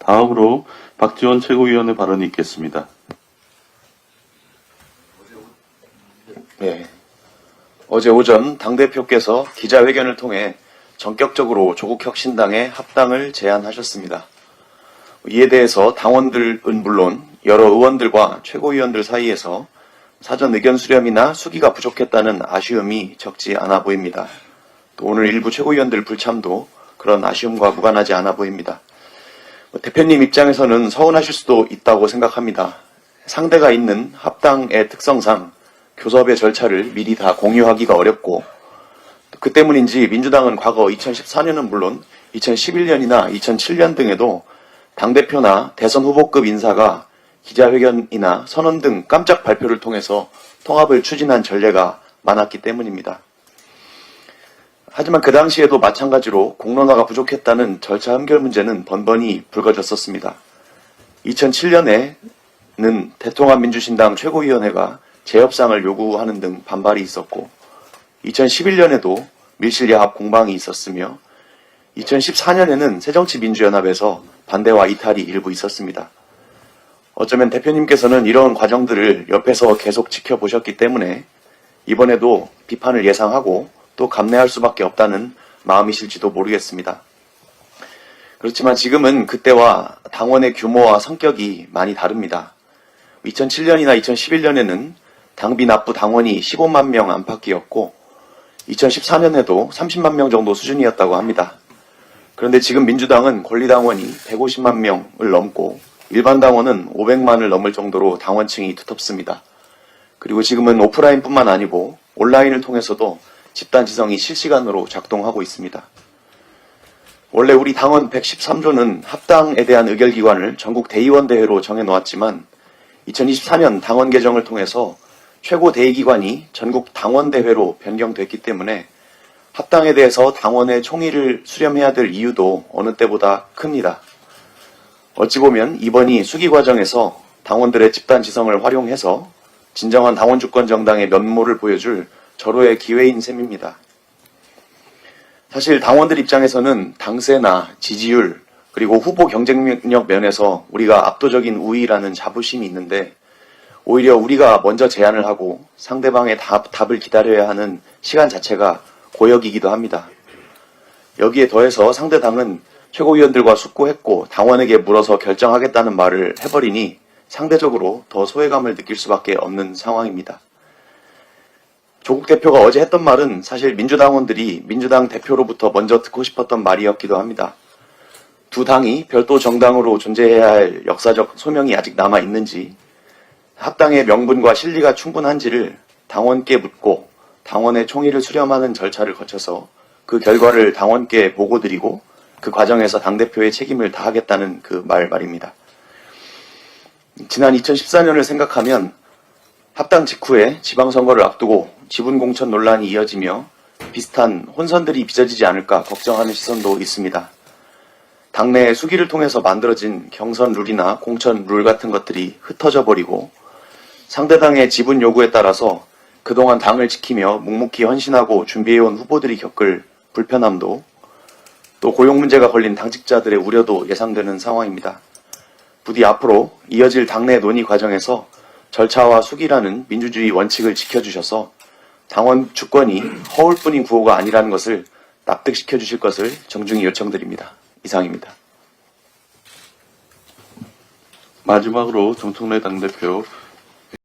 다음으로 박지원 최고위원의 발언이 있겠습니다. 네. 어제 오전 당대표께서 기자회견을 통해 전격적으로 조국혁신당의 합당을 제안하셨습니다. 이에 대해서 당원들은 물론 여러 의원들과 최고위원들 사이에서 사전 의견 수렴이나 수기가 부족했다는 아쉬움이 적지 않아 보입니다. 또 오늘 일부 최고위원들 불참도 그런 아쉬움과 무관하지 않아 보입니다. 대표님 입장에서는 서운하실 수도 있다고 생각합니다. 상대가 있는 합당의 특성상 교섭의 절차를 미리 다 공유하기가 어렵고, 그 때문인지 민주당은 과거 2014년은 물론 2011년이나 2007년 등에도 당대표나 대선 후보급 인사가 기자회견이나 선언 등 깜짝 발표를 통해서 통합을 추진한 전례가 많았기 때문입니다. 하지만 그 당시에도 마찬가지로 공론화가 부족했다는 절차 흠결 문제는 번번이 불거졌었습니다. 2007년에는 대통합민주신당 최고위원회가 재협상을 요구하는 등 반발이 있었고, 2011년에도 밀실야합 공방이 있었으며, 2014년에는 새정치민주연합에서 반대와 이탈이 일부 있었습니다. 어쩌면 대표님께서는 이런 과정들을 옆에서 계속 지켜보셨기 때문에 이번에도 비판을 예상하고 또 감내할 수밖에 없다는 마음이실지도 모르겠습니다. 그렇지만 지금은 그때와 당원의 규모와 성격이 많이 다릅니다. 2007년이나 2011년에는 당비 납부 당원이 15만 명 안팎이었고 2014년에도 30만 명 정도 수준이었다고 합니다. 그런데 지금 민주당은 권리당원이 150만 명을 넘고 일반 당원은 500만을 넘을 정도로 당원층이 두텁습니다. 그리고 지금은 오프라인뿐만 아니고 온라인을 통해서도 집단 지성이 실시간으로 작동하고 있습니다. 원래 우리 당원 113조는 합당에 대한 의결기관을 전국 대의원대회로 정해놓았지만 2024년 당원 개정을 통해서 최고 대의기관이 전국 당원대회로 변경됐기 때문에 합당에 대해서 당원의 총의를 수렴해야 될 이유도 어느 때보다 큽니다. 어찌 보면 이번이 수기 과정에서 당원들의 집단 지성을 활용해서 진정한 당원주권 정당의 면모를 보여줄 절호의 기회인 셈입니다. 사실 당원들 입장에서는 당세나 지지율 그리고 후보 경쟁력 면에서 우리가 압도적인 우위라는 자부심이 있는데, 오히려 우리가 먼저 제안을 하고 상대방의 답을 기다려야 하는 시간 자체가 고역이기도 합니다. 여기에 더해서 상대 당은 최고위원들과 숙고했고 당원에게 물어서 결정하겠다는 말을 해버리니 상대적으로 더 소외감을 느낄 수밖에 없는 상황입니다. 조국 대표가 어제 했던 말은 사실 민주당원들이 민주당 대표로부터 먼저 듣고 싶었던 말이었기도 합니다. 두 당이 별도 정당으로 존재해야 할 역사적 소명이 아직 남아있는지, 합당의 명분과 실리가 충분한지를 당원께 묻고 당원의 총의를 수렴하는 절차를 거쳐서 그 결과를 당원께 보고드리고 그 과정에서 당대표의 책임을 다하겠다는 그 말입니다. 지난 2014년을 생각하면 합당 직후에 지방선거를 앞두고 지분공천 논란이 이어지며 비슷한 혼선들이 빚어지지 않을까 걱정하는 시선도 있습니다. 당내 수기를 통해서 만들어진 경선 룰이나 공천 룰 같은 것들이 흩어져 버리고 상대당의 지분 요구에 따라서 그동안 당을 지키며 묵묵히 헌신하고 준비해온 후보들이 겪을 불편함도, 또 고용 문제가 걸린 당직자들의 우려도 예상되는 상황입니다. 부디 앞으로 이어질 당내 논의 과정에서 절차와 수기라는 민주주의 원칙을 지켜주셔서 당원 주권이 허울뿐인 구호가 아니라는 것을 납득시켜 주실 것을 정중히 요청드립니다. 이상입니다. 마지막으로 정청래 당대표